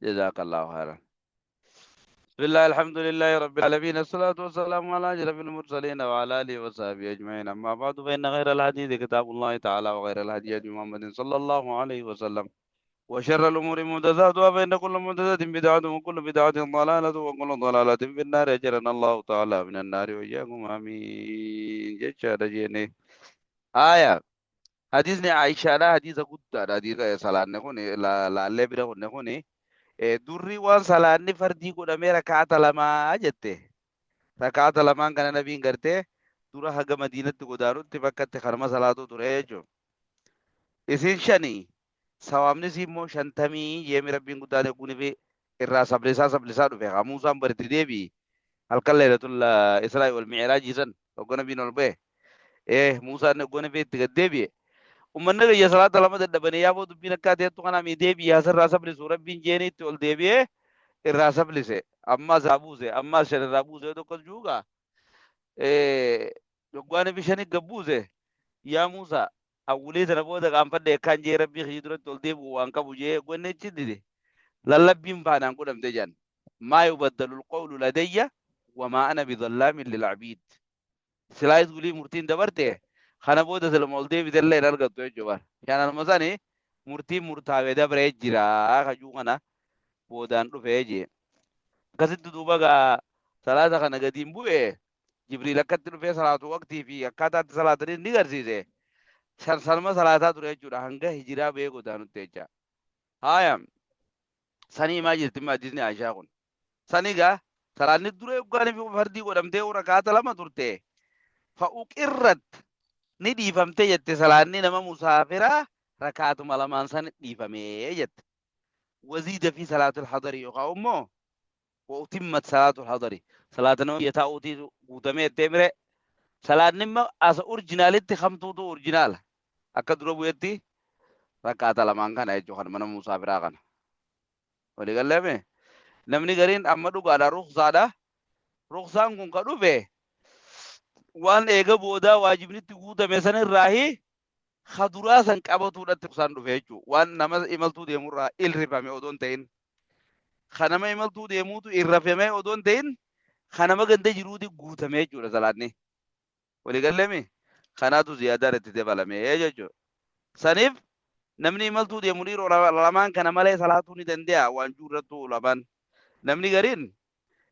جزاك الله خيرا. بسم الله الحمد لله رب العالمين، الصلاة والسلام على أشرف المرسلين وعلى آله وصحبه أجمعين، أما بعد فإن خير الحديث كتاب الله تعالى وخير الهدي هدي محمد صلى الله عليه وسلم، وشر الأمور محدثاتها فإن كل محدثة بدعة وكل بدعة ضلالة وكل ضلالة في النار، أجرنا الله تعالى من النار وإياكم آمين. جشا رجيني آية حديثني عائشة لا حديث قد حديث صلاة نكوني لا لبرة نكوني durri waan salaanni fardii godhamee rakaata lamaa jette. Rakaata lamaan kana nabiin gartee dura haga madiinatti godaanutti bakkatti kanama salaatu ture jechuudha. Isin shanii sawaamnis immoo shantamii yeemi rabbiin guddaan kunifi irraa sablisaa dhufe hamuusaan baritti deebi'i. Halkan leelatul Israa'il wal mi'raajii san hoggoo nabiin ol ba'e. Muusaan hoggoo nabii itti gad deebi'e. Ummanni gayya salaata lama dadhabanii yaaboo dubbiin akka teettu kana mi deebi'e asirraa sablisu rabbiin jeeni itti ol deebi'ee irraa sablise ammas haa buuse ammas shan irraa buuse tokkos juugaa yoggaan bishani gabbuuse yaa Muusaa awulee sana booda qaanfadhe akkaan jee rabbii kiyyi duratti ol deebi'u waan qabu jee gwanne ichi dide lallabbiin faanaan godhamte jan maa yubaddalu lqawlu ladayya wamaa ana bidallaamin lilcabiid silaayis gulii murtiin dabarte kana booda silma ol deebitellee hin argattu jechuudha. Shaanalma sani murtiin murtaawee dabree jira kajuu kana boodaan dhufee jee. Akkasitti duuba gaa salaata kana gadiin bu'e Jibriil akkatti dhufee salaatu waqtii fi akkaataatti salaatanii ni garsiise. Salma salaataa ture jechuudha hanga hijiraa ba'ee godaanutti jecha. Haaya sanii maa jirti maddisni Aishaa kun. Sanii gaa salaanni dura yoggaan fi fardii godhamtee rakaata lama turte. Fa'uqirrat ni dhiifamtee jette salaanni nama musaafiraa rakaatuma lamaan san dhiifamee jette. Waziida fi salaatul hadarii yookaan immoo وأتمت صلاة الحضر صلاة نوم يتاوتي قوتمي التمرة صلاة نما أس أورجيناليتي خمتو تو أورجينال أكدرو بيتي ركعت لمان كان أيجو خن من مسافر كان ولي قال لهم نمني قرين أمدو قال رخصان كون كدو به وان إيجا بودا واجبني تقوتمي سن الراهي خدرا سن كابتو رتقصان دو فيجو وان نمز إملتو ديمورا إلرفامي أودون تين kanama imaltuu deemuutu irrafamee odoon ta'in kanama ganda jiruuti guutamee jechuudha salaanni. Waliigallame kanaatu ziyaadaan itti dabalamee jechuudha. Saniif namni imaltuu deemu dhiiroo lamaan kana malee salaatuu ni danda'a waan juurrattu lamaan. Namni gariin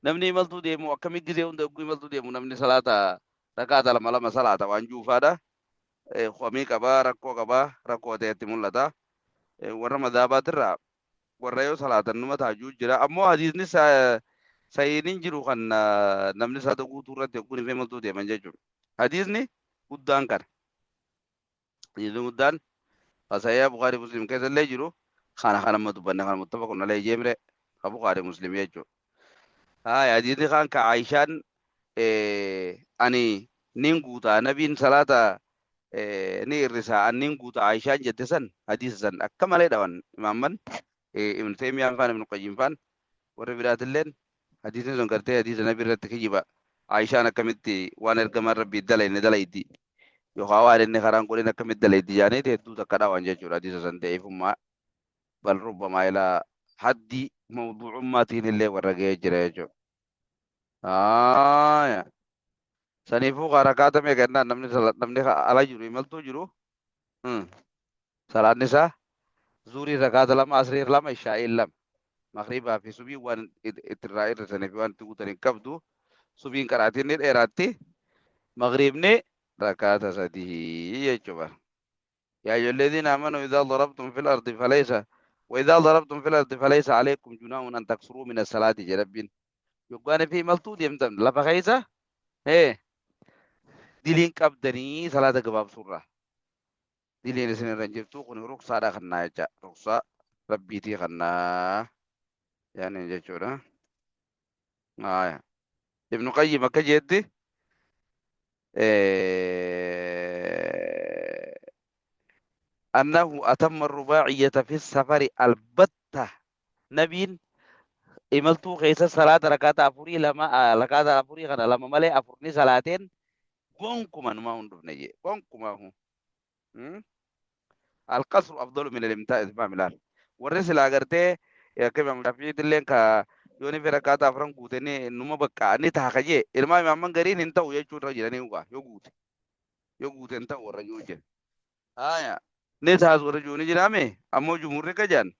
namni imaltuu deemu akkamii gisee hunda ogguu imaltuu deemu namni salaata rakaata lama lama salaata waan juufaadha. Komii qabaa rakkoo ta'etti mul'ata. Warra madaabaatirraa warra yoo salaatan numa taajuu jira ammoo hadiisni sayiiniin jiru kan namni salaata guutuu irratti kun ifee maltuu deeman jechuudha. Hadiisni guddaan kana. Hadiisni guddaan sayyaa Bukaarii Musliim keessa illee jiru kana dubbanne kana muttafaqun alayhi jeemre ka Bukaarii Musliim jechuudha. Hadiisni kan ka Aishaan ani nin guutaa nabiin salaata ni irrisaa nin guutaa Aishaan jette san hadiisa san akka malee dhawan imaamman ابن تيمية فان ابن قيم فان وربيرات اللين حديث نزون كرتي حديث النبي رت كجيبا عائشة أنا كمتي وانا الكمال ربي دلائي يخاوار إن خران قولنا كمت دلائي جاني تهدو تكرا وانجا جور حديث سنتي فما بل ربما إلى حد موضوع ما تين اللي ورقه جريجو يا سنيفو غرقات مي كنا نمني على جرو ملتو جرو صلاة نساء زوري ركعت لما أسرير لما إشاء لم مغربا في سبي وان إترائي رسني في وان تقول كبدو سبين كراتين إراتي مغربني ركعت سديه يجوا يا أيها الذين آمنوا إذا ضربتم في الأرض فليس عليكم جناح أن تكسروا من الصلاة جربين يقال في ملتود يمتم لا فخيسة دلين كبدني صلاة كباب سورة دلين سن رنجفتو كن رخصة دا خنا يجا رخصة ربيتي خنا يعني جچورا ابن قيم كجيتي أنه أتم الرباعية في السفر البتة نبين إملتو خيسة صلاة ركعت أفوري لما ركعت أفوري خنا لما ملي أفورني صلاتين قنكما ما هندو نجي قنكما هو القصر أفضل من الإمتاع إتمام الآن والرسل أغرتي ya kama mutafi dillen ka yoni fera ka ta fran gute ne numa bakka ni ta kaje ilma mamman gari nin taw ya chuta jira ne wa yo gute ta wara yoje aya ne ta zo rajo ni jira me amma jumhur ka jan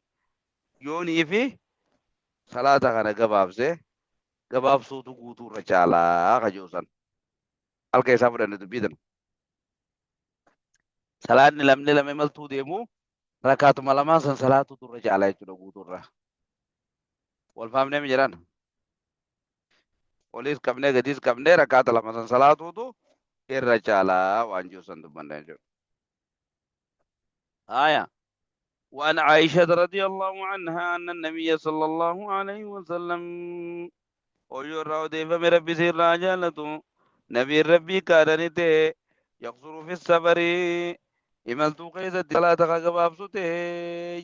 yoni ifi salata kana gabaabsuutu guutuurra caalaa ka joosan halka isaa fudhannetu bitan salaanni lamni lame maltuu deemu rakaatuma lamaan san salaatu turra caalaa jechuudha guutuurra wal faamnee mi jedhan olis qabnee gadis qabnee rakaata lama san salaatuutu irra caalaa waan joosan dubbanna jechuudha aya وعن عائشة رضي الله عنها أن النبي صلى الله عليه وسلم ويرى ديف من ربي سير راجالته نبي ربي كارنته يقصر في السفر imaltuu keessatti salaata ka gabaabsute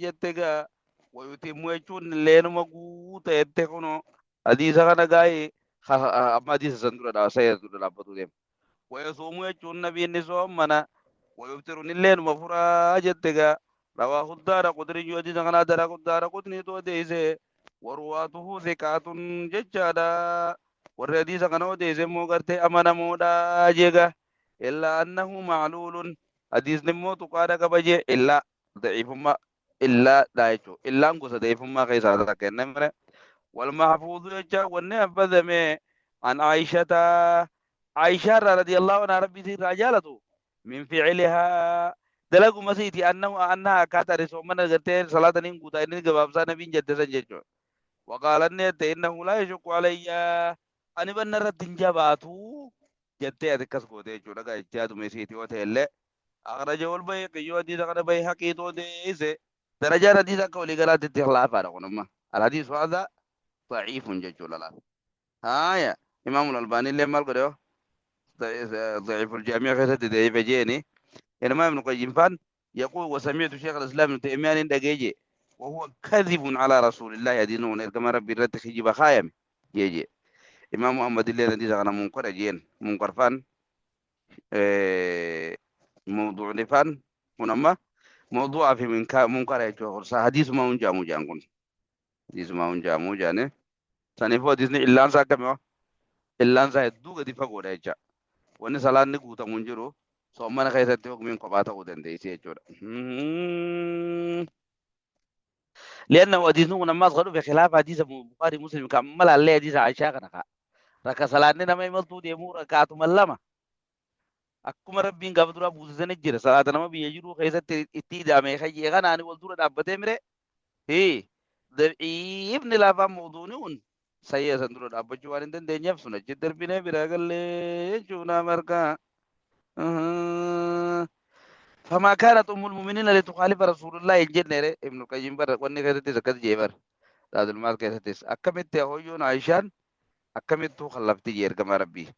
jettega wayutimmu jechuun leenuma guuta jette kuno hadiisa kana gaa'e amma hadiisa san dura sayya dura dhaabbatu deema wayasuumu jechuun nabiinni soommana wayuftirun illeenuma furaa jettega رواه الدار قدري حديث كان دار الدار قدني تو ديسه ورواته ثقات ججادا والحديث كان ديسه مو غرتي امانه مودا جيغا الا انه معلول حديث نمو تقارا كبجي الا ضعيف ما الا دايچو الا غوس ضعيف ما كيسا تكنمره والمحفوظ يجا ونفذمه عن عائشه عائشه رضي الله عنها ربي رجالته من فعلها dalagu masiti annaha kata resomana garte salatanin guta ini gababsa nabin jadda san jecho wa qala ne ta innahu la yashqu alayya ani banna ratin jabatu jatte atkas ko decho daga ijadu mesiti wata elle akhraja wal bayqi yodi daga bayhaqi to de ise daraja hadith ka wali galat ikhlaf ara kunma al hadith hadha ضعيف jecho lala haya imam al albani le mal gado ضعيف الجامع كذا de bejeni إنما ابن القيم فان يقول وسمعت شيخ الإسلام ابن تيمية دقيجي وهو كذب على رسول الله يدينون كما ربي رد خجيب خايم يجي إمام محمد اللي نديس أنا منكر جين منكر فان موضوع فان هنما موضوع في منكر يجوا حديث ما unjamu jangun حديث ما unjamu jane sanifo disni illan sa kamyo illan sa duga di fago da ja wani salan ni guta munjiro so mana keessatti hukumin kophaa ta'uu dandeessi jechuudha. لأنه حديث نقول الناس قالوا بخلاف حديث البخاري مسلم كمل عليه حديث عائشة كنا ركع صلاتنا ما يملتو ديمو ركعت ملما أكما ربين قبضوا أبو زين الجرة صلاتنا ما بيجروا خيسة تيدا ما يخيجي غنا أنا والدورة دابته مره هي ابن لافا موضوعون سيا سندرو دابته جوارين دنيا فسنا جدر بينه براغل جونا مركا فما كانت أم المؤمنين لتخالف رسول الله الجنة ابن القيم بر وني كذا تزكت جبر هذا المال كذا تس أكملت هويون عايشان أكملت خلفت جير كما ربي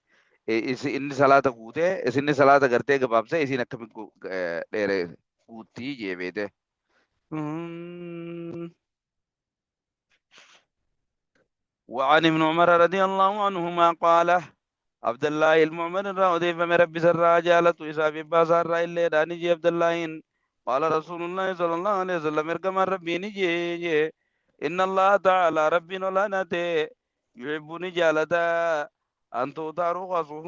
إن صلاة قوته إن صلاة करते के बाप से इसी नक्कम को डेरे قوتي جيبته وعن ابن عمر رضي الله عنهما قال عبد الله المؤمن الرودي فمربي سر جالت إسافي بازار إلا داني جي عبد الله قال رسول الله صلى الله عليه وسلم اركم ربي نجي إن الله تعالى ربي نولانته يحبني جالتا أن توتا رخصه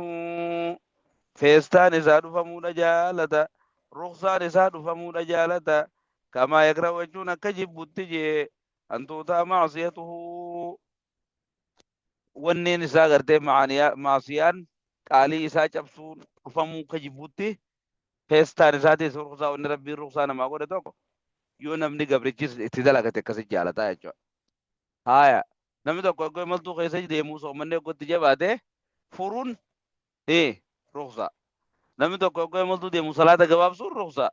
فيستان إساد فمودا جالتا رخصان إساد فمودا جالتا كما يقرأ وجونا كجب بتجي أن توتا معصيته wanneen isaa gartee maasiyaan qaalii isaa cabsuun dhufamuu ka jibbutti feestaan isaatis ruqsaa wanni rabbiin ruqsaa namaa godhe tokko yoo namni gabrichis itti dalagate akkasi jaalataa jechuudha. Haaya namni tokko akkoo imaltuu keessa deemuu soomannee akkootti jabaate furuun ruqsaa. Namni tokko akkoo imaltuu deemuu salaata gabaabsuun ruqsaa.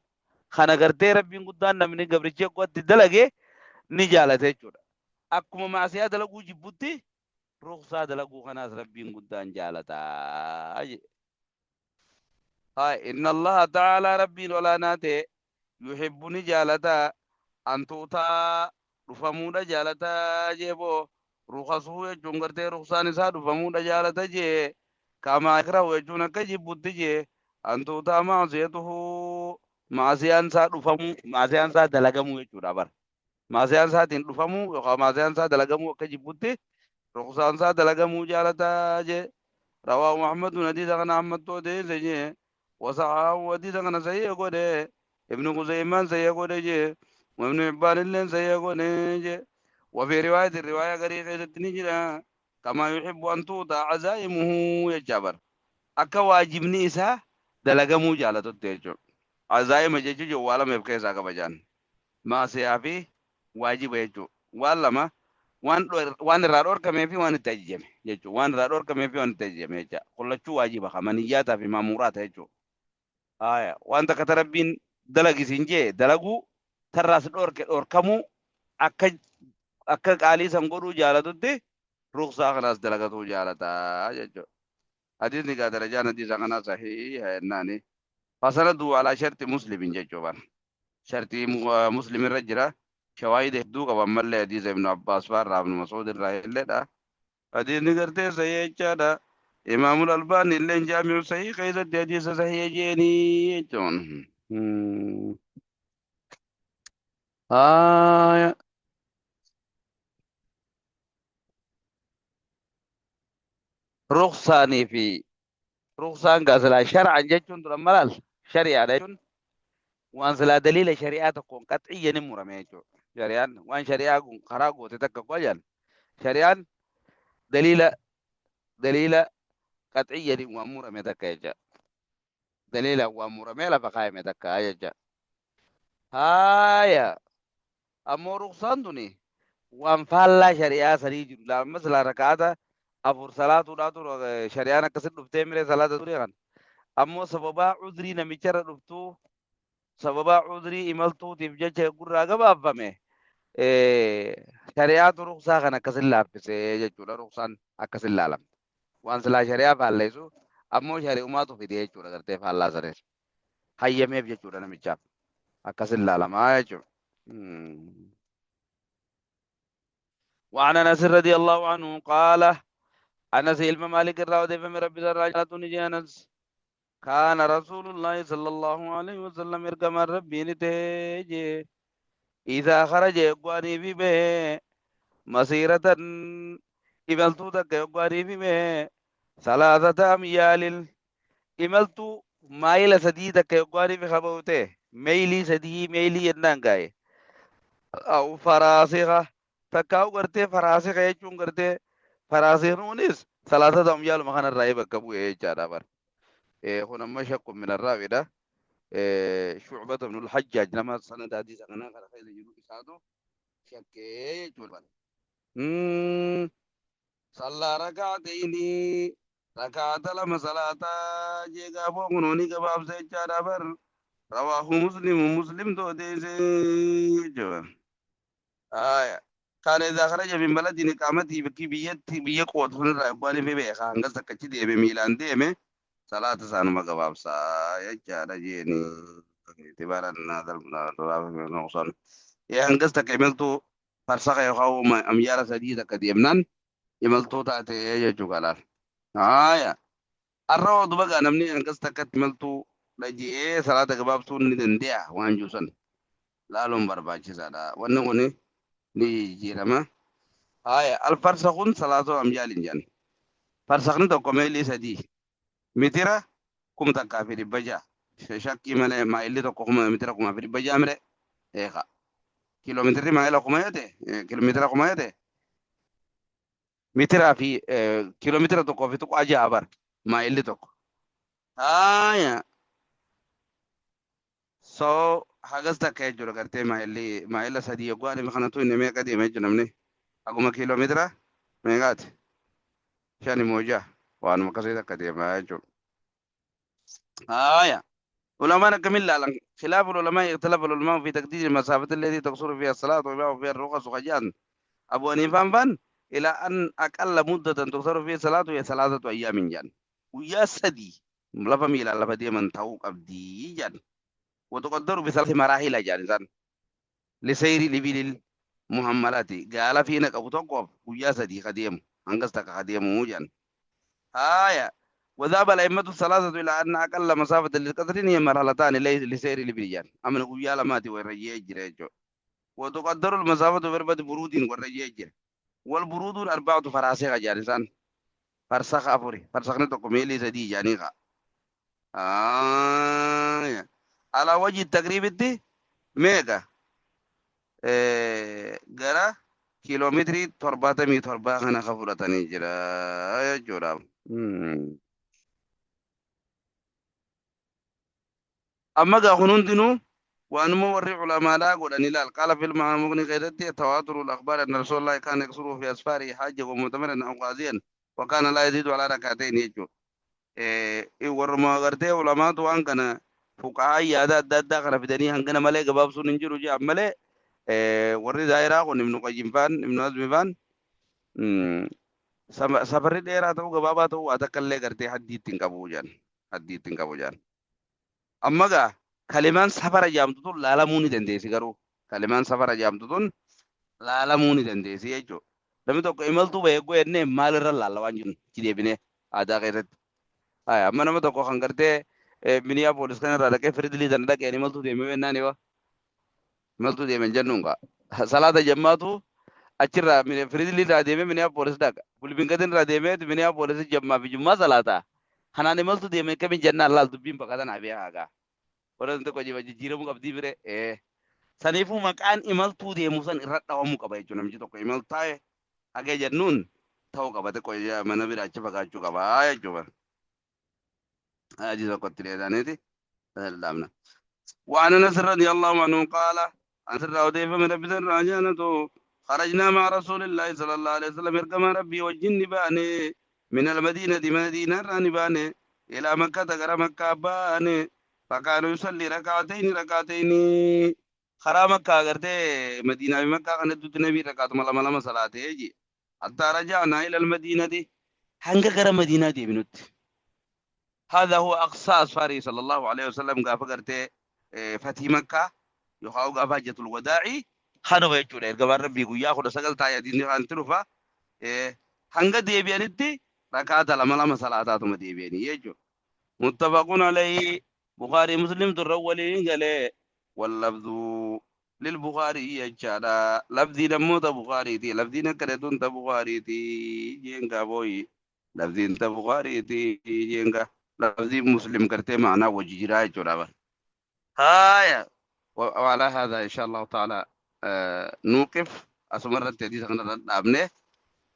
Kana gartee rabbiin guddaan namni gabrichi akkootti dalage ni jaalate jechuudha. Akkuma maasiyaa dalaguu jibbutti رخصة دلقو خناس ربين قدان جالتا هاي إن الله تعالى ربي ولا ناتي يحبني جالتا أن توتا رفمودا جالتا جيبو رخصه جنگرتي رخصان سا رفمودا جالتا جي كما يكره وجونا كجيبوت جي أن توتا معصيته معصيان سا رفمو معصيان سا دلقمو يجورا بر maasiyaan isaatiin dhufamuu yookaan maasiyaan isaa dalagamuu akka jibbutti ruqsaan isaa dalagamuu jaalataa jee rawaahu muhammadun hadiisa kana ammattoo deese jee wasaxaahu hadiisa kana sayya godhe ibnu qusaymaan sayya godhe jee وابن حبان اللين سيقول وفي رواية الرواية قريقة نجرا كما يحب أن توضع عزائمه يجبر أكا واجبني إسا دلقمو جالة التيجو عزائم جيجو جوالا مبكي ساقا بجان ما سيافي واجب يجو والا ما وان رارور كمي في وان التجيم يجو وان رارور كمي في وان التجيم يجو قل شو واجب خمانياتا في مامورات يجو وانت كتربين دلقي سنجي دلقو تراس دور كمو akka qaalii san godhuu jaalatutti ruqsaa kanaas dalagatu jaalataa jechuudha. Hadiisni gaa darajaan hadiisa kanaa sahiha jennaani. Fasanadu alaa sharti muslimin jechuudha. Shartii muslimirra jira. Shawaayida hedduu qaban mallee hadiisa ibnu Abbaas faarraa ibnu Mas'uud irraa illeedha. Hadiisni gartee sahih jechaadha. Imaamul Albaani illee jaami'u sahih keessatti hadiisa sahih jeenii jechuun. رخصاني في رخصان قاسلا شرعا جتون ترى ملال شريعة جتون وان سلا دليل شريعة تكون قطعية نمورة ميجو شريعان وان شريعة كون قراغو تتكا قوجان شريعان دليل قطعية نمورة ميتكا يجا دليل وامورة ميلا فقاية ميتكا يجا هايا أمو رخصان دوني وان فالا شريعة سريجو لا مثلا ركعتا أفور صلاة وداتو شريعة كسر دفتة ميري صلاة دوريان أمو سببا عذري نميشر دفتو سببا عذري إمالتو تفجأ يقول راقبا أفهمه شريعة رخصة كان كسر لابس يجولا رخصان أكسر لالم وان سلا شريعة فالليسو أمو شريعة ما تو في دي يجولا کرتے فالله سرس هيا ميب يجولا نميشاب أكسر لالم يجو وعن أنس رضي الله عنه قال أنس علم مالك الراودي فمن ربي الرجالة نجانس كان رسول الله صلى الله عليه وسلم يركم ربي نتيجي إذا خرج يقواني في به مسيرة إملتو تك يقواني في به 3 أميال إملتو مايل سدي تك يقواني في خبوته ميلي سدي ميلي ينانغاي أو فراسخة تكاو کرتے فراسخة يجون کرتے فراسيرونيس 3 أميال مكان الرأي بكبو جارا بر هنا مشق من الراوي ده شعبة بن الحجاج لما سند حديث أنا قال خير يجوا بسادو شك يجول بر صلى ركعتين ركعت لما صلاة جيغا فوقنوني كباب سيجارا بر رواه مسلم تو ديسي كان إذا خرج من بلد إقامته بكي قوت هنا رأيباني في بيخا هنگس تكتش دي بميلان دي مي صلاة سانو مقباب سا يجارة جيني اعتبارا نادل نقصان هنگس تكملتو فرسخ يخاو أميارة سديدة كديمنان يملتو تاتي يجو قلال الروض بقى نمني هنگس تكملتو لجي صلاة قباب سون ندنديا وانجو سن لالهم برباچي سادا ونقوني li jirama alfarsakun 3 amyalin jan farsakni tokko meelii 3 mitira kum takkaa fi 100 shakkii malee maayilli tokko mitira 100 mire eeka kiiloometirri maayila 100 kiiloometira 100 mitira fi kiiloometira tokko fi tuqaa 6 bar maayilli tokko so hagas takka jechuudha gartee maayila 3 yoggaan kanatu inni meeqa deema jechuudha namni akkuma kiiloomeetira meeqaati 5 mooja waanuma akkasii takka deema jechuudha. علماء كمل لعلن خلاف العلماء اختلف العلماء في تقدير المسافة التي تقصر فيها الصلاة ويباع فيها الرخص وخجان أبو حنيفة فان إلى أن أقل مدة تقصر فيها الصلاة هي 3 أيام جان ويا سدي لفهم إلى لفدي من توق أبدي جان وتقدر ب3 مراحل جانسان لسير لبيل المحملات قال فينا كبتوقف ويا سدي قديم أنقصتك قديم موجان وذهب الأئمة الثلاثة إلى أن أقل مسافة للقطر هي مرحلتان لسير لبيل جان أمن ويا لماتي ورجيه جريجو وتقدر المسافة بربة برود والرجيج والبرود 4 فراسخ جالسان فرسخ أفوري فرسخ نتوكو ميلي سدي جانيخا على وجه التقريب دي ميجا gara kiiloomeetirii 77 kana ka fudhatanii jira jechuudha. Amma gaa kun hundinuu waanuma warri culamaadhaa godhan ilaal qaala fil maqni keessatti tawaaturul akhbaar anna rasuulullaahi kaana yaksuru fi asfaarii hajja wa mu'tamiran aw qaaziyan wa kaana laa yaziidu alaa rak'atayn jechuudha. Warruma gartee ulamaatu waan kana fuqahaa yaada adda addaa kana fidanii hangana malee gabaabsuun hin jiru jedhan malee warri daa'iraa kun ibnu qayyim faan ibnu azmi faan safarri dheeraa ta'uu gabaabaa ta'uu waa takka illee gartee haddii ittiin qabu jedhan haddii ittiin qabu jedhan. Amma gaa kalimaan safara jaamtu tun laalamuu ni dandeessi garuu kalimaan safara jaamtu tun laalamuu ni dandeessi jechuudha. Namni tokko imaltuu beekuu jennee maalirra laalla waan jiru deebinee aadaa keessatti. Amma nama tokko kan gartee miniyaa poolis kanarraa dhaqee firidilii sana dhaqeen imaltuu deemee jennaan yoo imaltuu deemen jennuun gaa salaata jammaatu achirraa firidilii irraa deemee miniyaa poolis dhaqa bulbiinkatiin irraa deemee miniyaa poolis jammaa fi jummaa salaataa kanaan imaltuu deemee kamiin jennaan laal dubbiin bakka tanaa beekaa gaa warra tokko jijjiiramuu qabdii bire saniifuu maqaan imaltuu deemuu san irra dhawamuu qaba jechuudha namichi tokko imaltaa'e hagee jennuun ta'uu qaba xiqqoo mana biraa achi fagaachuu qaba jechuudha. حديث قلت لي دانيتي اللامنا وعن انس رضي الله عنه قال عن سر وديف من ربي راجانته خرجنا مع رسول الله صلى الله عليه وسلم يركم ربي والجن باني من المدينة مدينة راني باني إلى مكة تقر مكة باني فكانوا يصلي ركعتين خرا مكة قرتي مدينة مكة كانت تنبي ركعت ملا صلاة يجي حتى رجعنا إلى المدينة دي هنگا قرا مدينة دي بنوت هذا هو أقصى أسفاري صلى الله عليه وسلم قاف قرتي فتح مكة يخاو قاف حجة الوداع خانو يجور إرقبار ربي قويا خود سقل تايا دين خان تلوفا هنگا دي بيانتي ركعت لما صلاتاتهم دي بياني يجور متفقون عليه بخاري مسلم ترولي قال واللفظ للبخاري يجارا لفظي نموت بخاري تي لفظي نكرتون تبخاري تي جينغا بوي لفظي انت بخاري تي جينغا لفظي مسلم کرتے معنى وجيرا جرابا هايا وعلى هذا ان شاء الله تعالى نوقف اسمر التدي سكن دابنه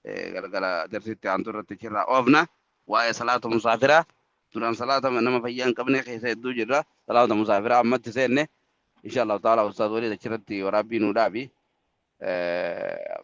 غلغلا درسي انتر تشرا اوفنا واي صلاه مسافره تران صلاه من فيان قبل خيسه دو جرا صلاه مسافره امت سنه ان شاء الله تعالى استاذ وليد تشرتي وربي نودابي